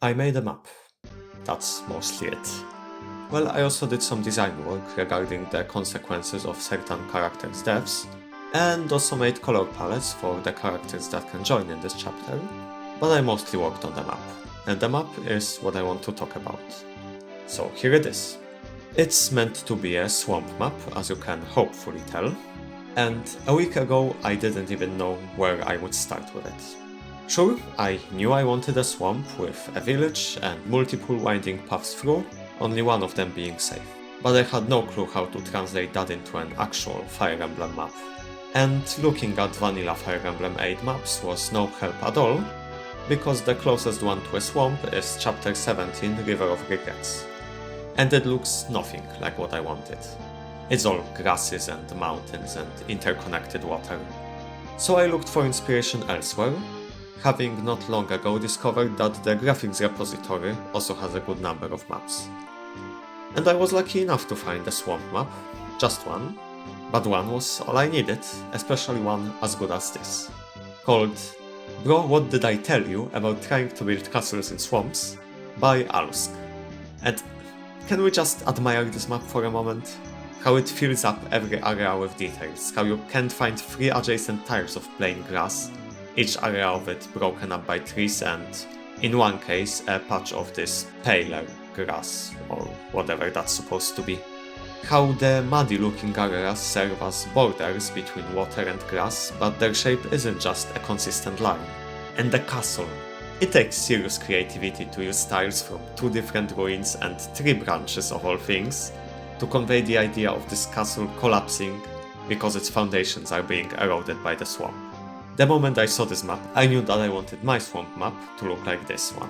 I made a map. That's mostly it. Well, I also did some design work regarding the consequences of certain characters' deaths, and also made color palettes for the characters that can join in this chapter, but I mostly worked on the map, and the map is what I want to talk about. So here it is. It's meant to be a swamp map, as you can hopefully tell, and a week ago I didn't even know where I would start with it. Sure, I knew I wanted a swamp with a village and multiple winding paths through, only one of them being safe. But I had no clue how to translate that into an actual Fire Emblem map. And looking at vanilla Fire Emblem 8 maps was no help at all, because the closest one to a swamp is Chapter 17, River of Regrets. And it looks nothing like what I wanted. It's all grasses and mountains and interconnected water. So I looked for inspiration elsewhere, having not long ago discovered that the graphics repository also has a good number of maps. And I was lucky enough to find a swamp map, just one, but one was all I needed, especially one as good as this, called Bro, What Did I Tell You About Trying to Build Castles in Swamps? By Alusk. And can we just admire this map for a moment? How it fills up every area with details, how you can't find 3 adjacent tiles of plain grass, each area of it broken up by trees and, in one case, a patch of this paler grass, or whatever that's supposed to be. How the muddy looking areas serve as borders between water and grass, but their shape isn't just a consistent line. And the castle. It takes serious creativity to use tiles from 2 different ruins and 3 branches of all things, to convey the idea of this castle collapsing because its foundations are being eroded by the swamp. The moment I saw this map, I knew that I wanted my swamp map to look like this one.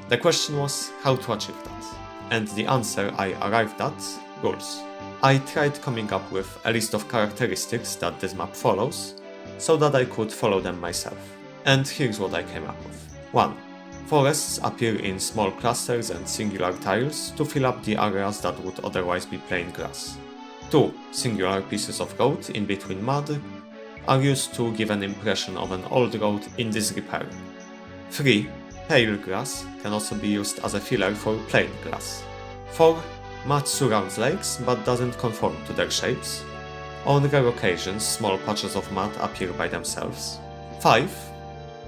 The question was how to achieve that. And the answer I arrived at: rules. I tried coming up with a list of characteristics that this map follows, so that I could follow them myself. And here's what I came up with. 1. Forests appear in small clusters and singular tiles to fill up the areas that would otherwise be plain grass. 2. Singular pieces of road in between mud are used to give an impression of an old road in disrepair. 3. Pale grass can also be used as a filler for plain grass. 4. Mud surrounds lakes but doesn't conform to their shapes. On rare occasions, small patches of mud appear by themselves. 5.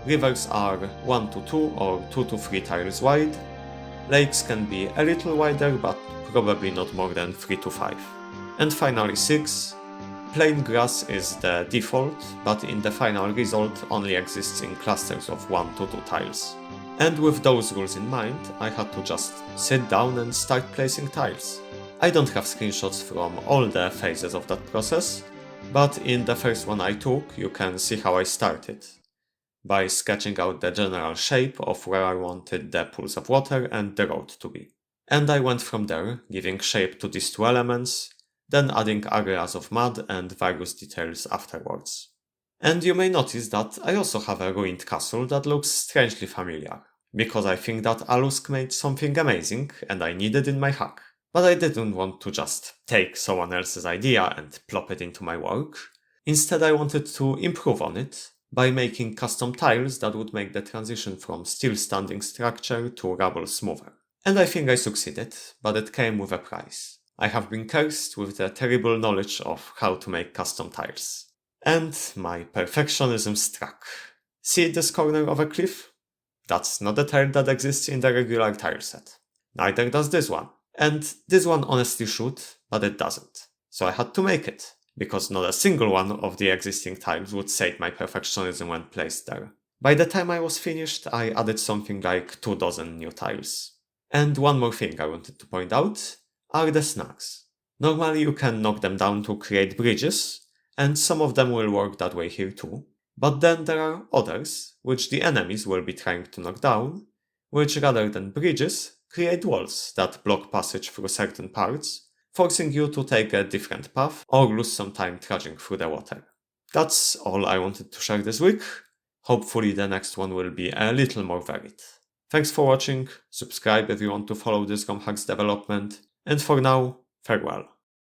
Rivers are 1 to 2 or 2 to 3 tiles wide. Lakes can be a little wider but probably not more than 3 to 5. And finally 6. Plain grass is the default, but in the final result only exists in clusters of 1 to 2 tiles. And with those rules in mind, I had to just sit down and start placing tiles. I don't have screenshots from all the phases of that process, but in the first one I took, you can see how I started, by sketching out the general shape of where I wanted the pools of water and the road to be. And I went from there, giving shape to these 2 elements, then adding areas of mud and various details afterwards. And you may notice that I also have a ruined castle that looks strangely familiar, because I think that Alusk made something amazing and I need it in my hack. But I didn't want to just take someone else's idea and plop it into my work. Instead, I wanted to improve on it by making custom tiles that would make the transition from still standing structure to rubble smoother. And I think I succeeded, but it came with a price. I have been cursed with the terrible knowledge of how to make custom tiles. And my perfectionism struck. See this corner of a cliff? That's not a tile that exists in the regular tile set. Neither does this one. And this one honestly should, but it doesn't. So I had to make it, because not a single one of the existing tiles would sate my perfectionism when placed there. By the time I was finished, I added something like 24 new tiles. And one more thing I wanted to point out are the snags. Normally you can knock them down to create bridges, and some of them will work that way here too. But then there are others, which the enemies will be trying to knock down, which rather than bridges, create walls that block passage through certain parts, forcing you to take a different path or lose some time trudging through the water. That's all I wanted to share this week. Hopefully the next one will be a little more varied. Thanks for watching, subscribe if you want to follow this ROM Hack's development, and for now, farewell.